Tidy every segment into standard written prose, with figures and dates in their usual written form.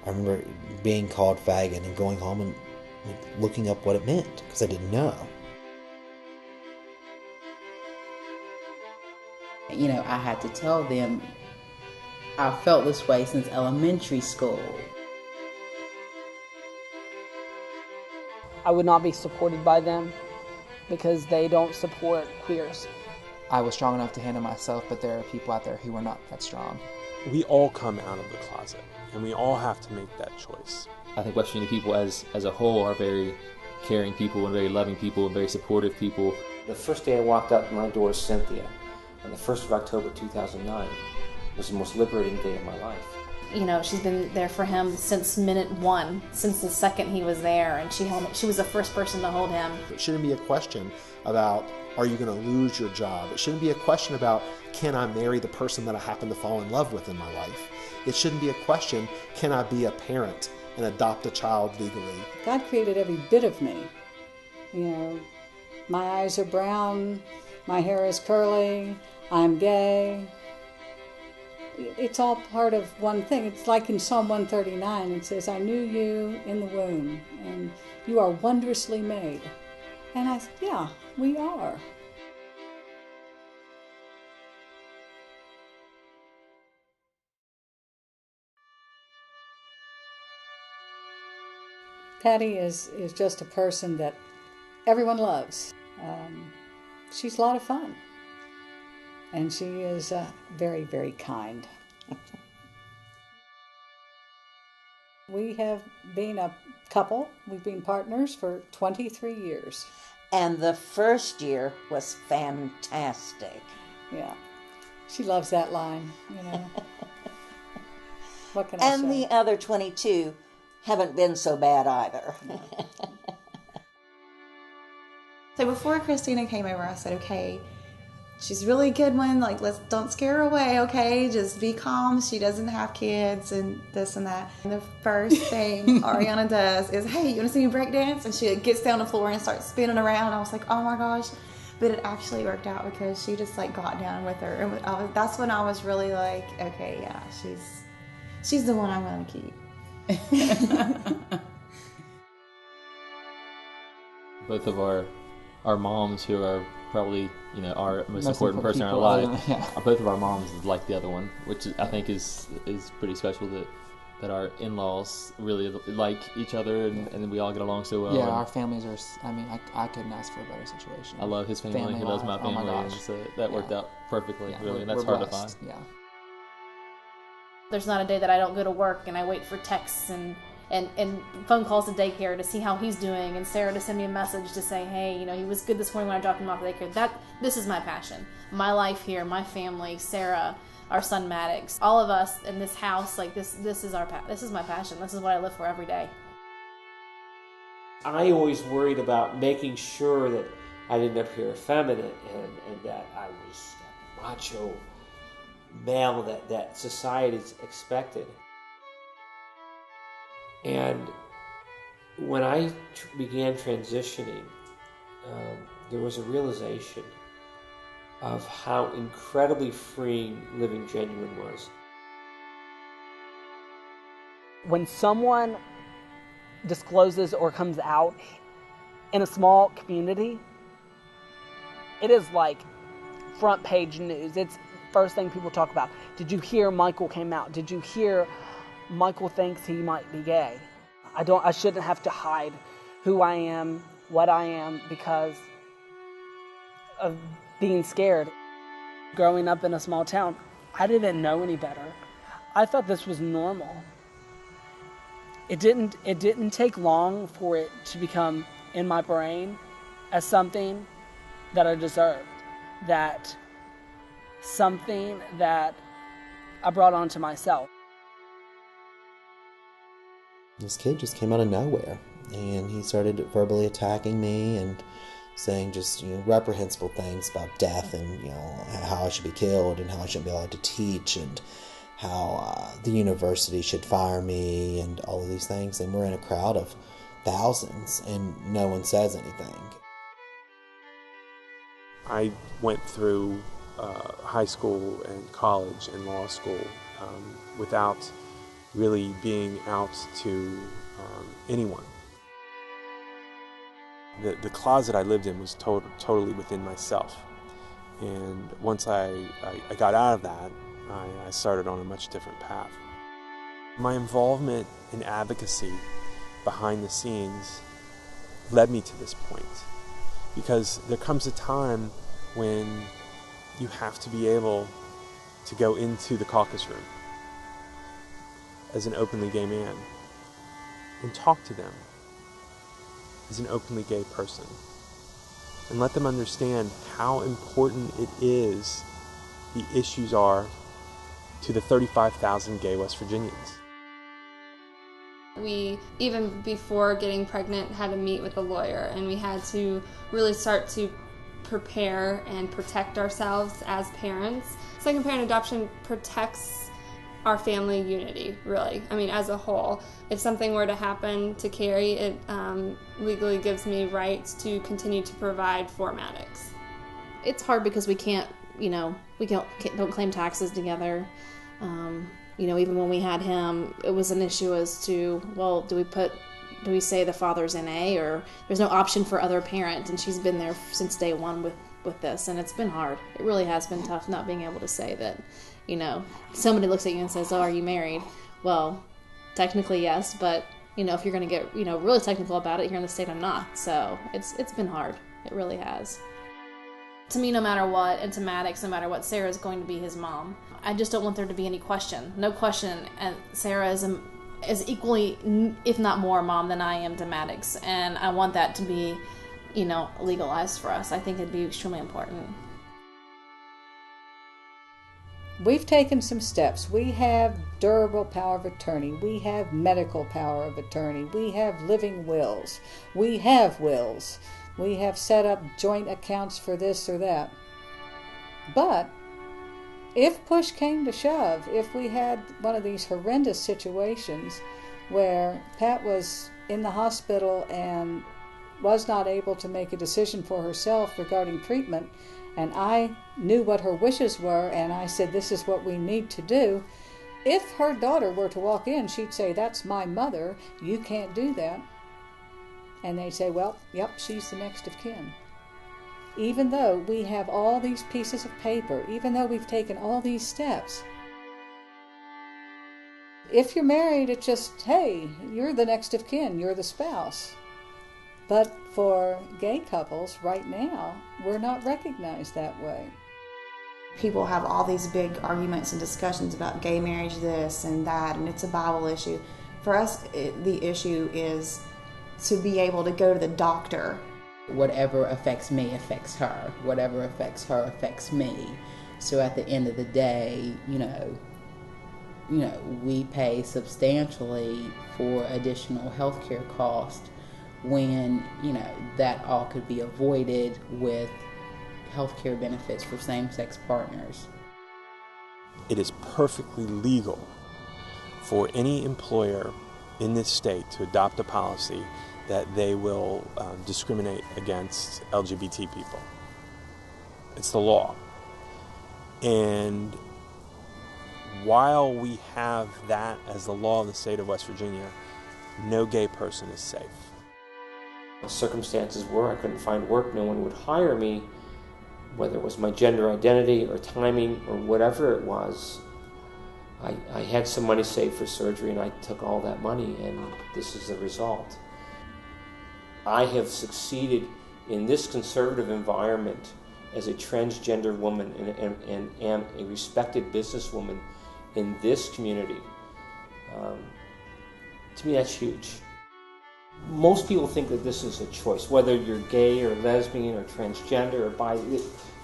I remember being called faggot and going home and looking up what it meant, because I didn't know. You know, I had to tell them I felt this way since elementary school. I would not be supported by them because they don't support queers. I was strong enough to handle myself, but there are people out there who are not that strong. We all come out of the closet, and we all have to make that choice. I think West Virginia people as a whole are very caring people and very loving people and very supportive people. The first day I walked out my door as Cynthia, on the 1st of October 2009, was the most liberating day of my life. You know, she's been there for him since minute one, since the second he was there, and she was the first person to hold him. It shouldn't be a question about, are you going to lose your job? It shouldn't be a question about, can I marry the person that I happen to fall in love with in my life? It shouldn't be a question, can I be a parent and adopt a child legally? God created every bit of me. You know, my eyes are brown, my hair is curly, I'm gay. It's all part of one thing. It's like in Psalm 139, it says, I knew you in the womb, and you are wondrously made. And I said, yeah, we are. Patty is just a person that everyone loves. She's a lot of fun. And she is very, very kind. We have been a couple. We've been partners for 23 years. And the first year was fantastic. Yeah. She loves that line, you know. What can I say? And the other 22 haven't been so bad either. No. So before Christina came over, I said, okay, she's a really good one. Like, don't scare her away, okay? Just be calm. She doesn't have kids and this and that. And the first thing Ariana does is, hey, you want to see me break dance? And she gets down the floor and starts spinning around. I was like, oh my gosh. But it actually worked out because she just like got down with her. And that's when I was really like, okay, yeah, she's the one I'm going to keep. Both of our moms, who are probably, you know, our most important person in our life, yeah. Both of our moms is like the other one, which I think is pretty special that our in-laws really like each other and we all get along so well. Yeah, our families are, I mean, I couldn't ask for a better situation. I love his family, he loves my family, oh my gosh. And so that worked out perfectly, yeah, really, and that's hard to find. Yeah. There's not a day that I don't go to work and I wait for texts and phone calls to daycare to see how he's doing, and Sarah to send me a message to say, hey, you know, he was good this morning when I dropped him off at daycare. This is my passion. My life here, my family, Sarah, our son Maddox, all of us in this house, like this is my passion. This is what I live for every day. I always worried about making sure that I didn't appear effeminate and that I was a macho male that society expected. And when I began transitioning, there was a realization of how incredibly freeing living genuine was. When someone discloses or comes out in a small community, it is like front page news. It's first thing people talk about. Did you hear Michael came out? Did you hear Michael thinks he might be gay? I shouldn't have to hide who I am, what I am, because of being scared. Growing up in a small town, I didn't know any better. I thought this was normal. It didn't take long for it to become in my brain as something that I deserved, that something that I brought onto myself. This kid just came out of nowhere, and he started verbally attacking me and saying just, you know, reprehensible things about death and, you know, how I should be killed and how I shouldn't be allowed to teach and how the university should fire me and all of these things. And we're in a crowd of thousands and no one says anything. I went through high school and college and law school without really being out to anyone. The closet I lived in was totally within myself. And once I got out of that, I started on a much different path. My involvement in advocacy behind the scenes led me to this point, because there comes a time when you have to be able to go into the caucus room as an openly gay man and talk to them as an openly gay person and let them understand how important it is the issues are to the 35,000 gay West Virginians. We, even before getting pregnant, had to meet with a lawyer, and we had to really start to prepare and protect ourselves as parents. Second parent adoption protects our family unity, really. I mean, as a whole. If something were to happen to Carrie, it legally gives me rights to continue to provide for Maddox. It's hard because we can't, don't claim taxes together. Even when we had him, it was an issue as to, well, do we say the father's NA, or there's no option for other parent, and she's been there since day one with this, and it's been hard. It really has been tough not being able to say that, somebody looks at you and says, oh, are you married? Well, technically yes, but, if you're going to get, really technical about it here in the state, I'm not. So it's been hard. It really has. To me, no matter what, and to Maddox, no matter what, Sarah is going to be his mom. I just don't want there to be any question. No question. And Sarah is equally, if not more, mom than I am to Maddox. And I want that to be, legalized for us. I think it'd be extremely important. We've taken some steps. We have durable power of attorney. We have medical power of attorney. We have living wills. We have wills. We have set up joint accounts for this or that. But if push came to shove, if we had one of these horrendous situations where Pat was in the hospital and was not able to make a decision for herself regarding treatment, and I knew what her wishes were, and I said, this is what we need to do, if her daughter were to walk in, she'd say, that's my mother, you can't do that. And they'd say, well, yep, she's the next of kin. Even though we have all these pieces of paper, even though we've taken all these steps, if you're married, it's just, hey, you're the next of kin, you're the spouse. But for gay couples, right now, we're not recognized that way. People have all these big arguments and discussions about gay marriage, this and that, and it's a Bible issue. For us, the issue is to be able to go to the doctor. Whatever affects me affects her. Whatever affects her affects me. So at the end of the day, we pay substantially for additional health care costs when, that all could be avoided with health care benefits for same-sex partners. It is perfectly legal for any employer in this state to adopt a policy that they will discriminate against LGBT people. It's the law. And while we have that as the law in the state of West Virginia, no gay person is safe. Circumstances where I couldn't find work, no one would hire me, whether it was my gender identity or timing or whatever it was. I had some money saved for surgery, and I took all that money, and this is the result. I have succeeded in this conservative environment as a transgender woman and am a respected businesswoman in this community. To me, that's huge. Most people think that this is a choice, whether you're gay or lesbian or transgender or bi.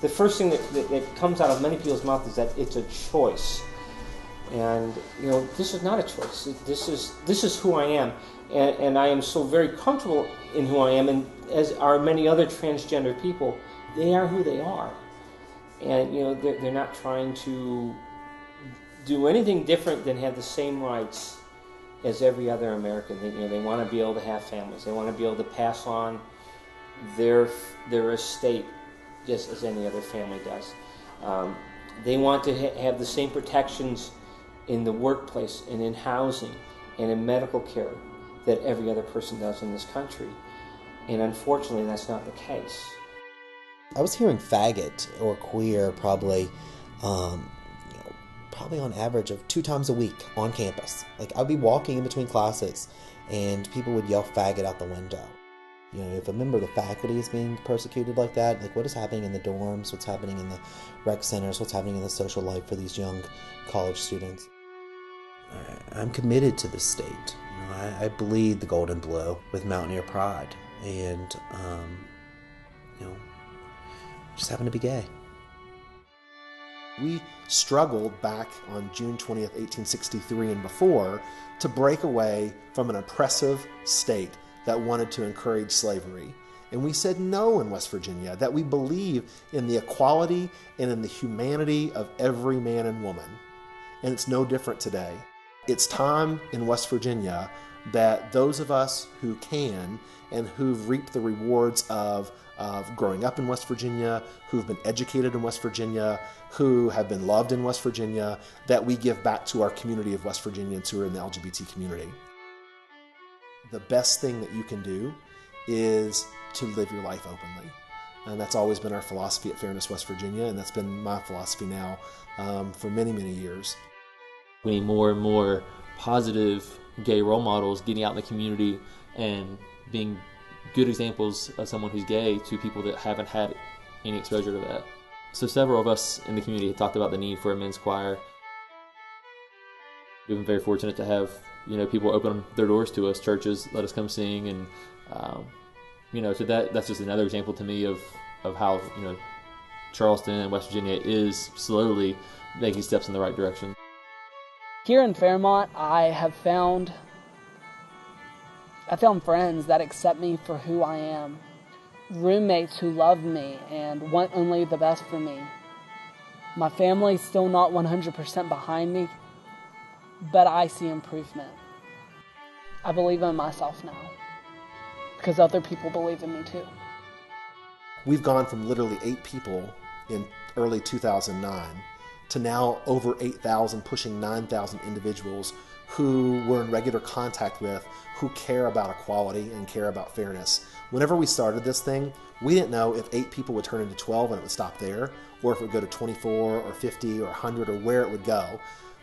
The first thing that comes out of many people's mouth is that it's a choice. And, this is not a choice. This is who I am. And I am so very comfortable in who I am, and as are many other transgender people. They are who they are. And, they're not trying to do anything different than have the same rights as every other American. They want to be able to have families. They want to be able to pass on their estate just as any other family does. They want to have the same protections in the workplace and in housing and in medical care that every other person does in this country. And unfortunately, that's not the case. I was hearing faggot or queer probably on average of 2 times a week on campus. Like, I'd be walking in between classes and people would yell faggot out the window. You know, if a member of the faculty is being persecuted like that, like, what is happening in the dorms, what's happening in the rec centers, what's happening in the social life for these young college students? I'm committed to this state. You know, I bleed the gold and blue with Mountaineer pride, and just happen to be gay. We struggled back on June 20th, 1863 and before to break away from an oppressive state that wanted to encourage slavery. And we said no in West Virginia, that we believe in the equality and in the humanity of every man and woman. And it's no different today. It's time in West Virginia that those of us who can and who've reaped the rewards of growing up in West Virginia, who've been educated in West Virginia, who have been loved in West Virginia, that we give back to our community of West Virginians who are in the LGBT community. The best thing that you can do is to live your life openly. And that's always been our philosophy at Fairness West Virginia, and that's been my philosophy now for many, many years. We need more and more positive gay role models getting out in the community and being good examples of someone who's gay to people that haven't had any exposure to that. So several of us in the community have talked about the need for a men's choir. We've been very fortunate to have people open their doors to us, churches let us come sing, and so that's just another example to me of how Charleston and West Virginia is slowly making steps in the right direction. Here in Fairmont, I found friends that accept me for who I am, roommates who love me and want only the best for me. My family's still not 100% behind me, but I see improvement. I believe in myself now, because other people believe in me too. We've gone from literally 8 people in early 2009 to now over 8,000, pushing 9,000 individuals who we're in regular contact with, who care about equality and care about fairness. Whenever we started this thing, we didn't know if 8 people would turn into 12 and it would stop there, or if it would go to 24 or 50 or 100 or where it would go.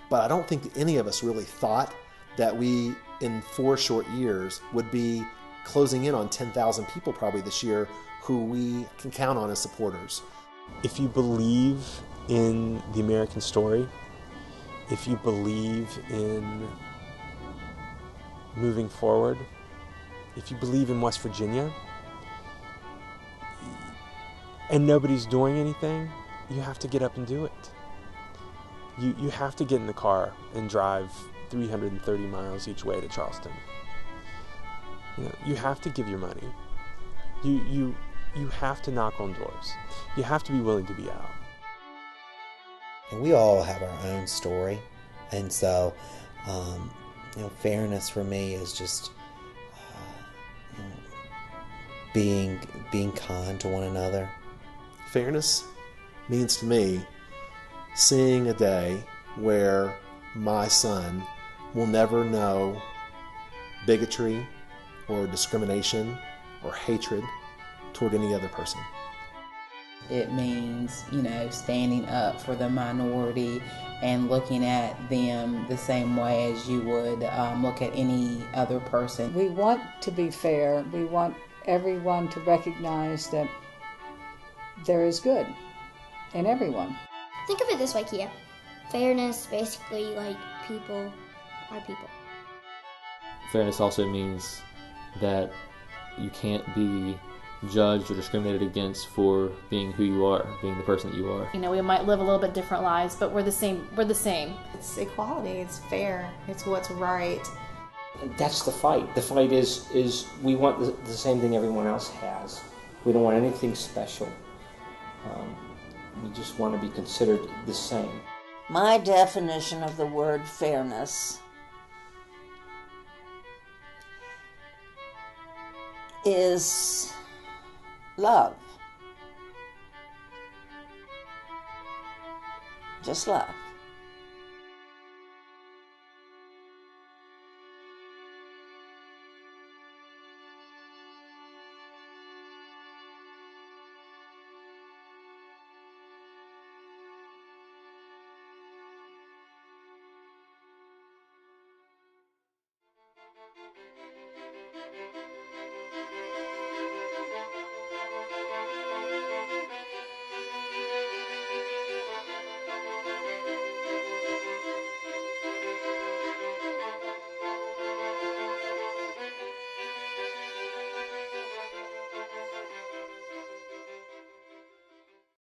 But I don't think that any of us really thought that we, in 4 short years, would be closing in on 10,000 people probably this year who we can count on as supporters. If you believe in the American story, if you believe in moving forward, if you believe in West Virginia, and nobody's doing anything, you have to get up and do it. You have to get in the car and drive 330 miles each way to Charleston. You have to give your money. You have to knock on doors. You have to be willing to be out. And we all have our own story, and so fairness for me is just being kind to one another. Fairness means to me seeing a day where my son will never know bigotry or discrimination or hatred toward any other person. It means, standing up for the minority and looking at them the same way as you would look at any other person. We want to be fair. We want everyone to recognize that there is good in everyone. Think of it this way, Kia. Fairness, basically, like people are people. Fairness also means that you can't be judged or discriminated against for being who you are, being the person that you are. We might live a little bit different lives, but we're the same. It's equality. It's fair. It's what's right. That's the fight. The fight is we want the same thing everyone else has. We don't want anything special. We just want to be considered the same. My definition of the word fairness is love. Just love.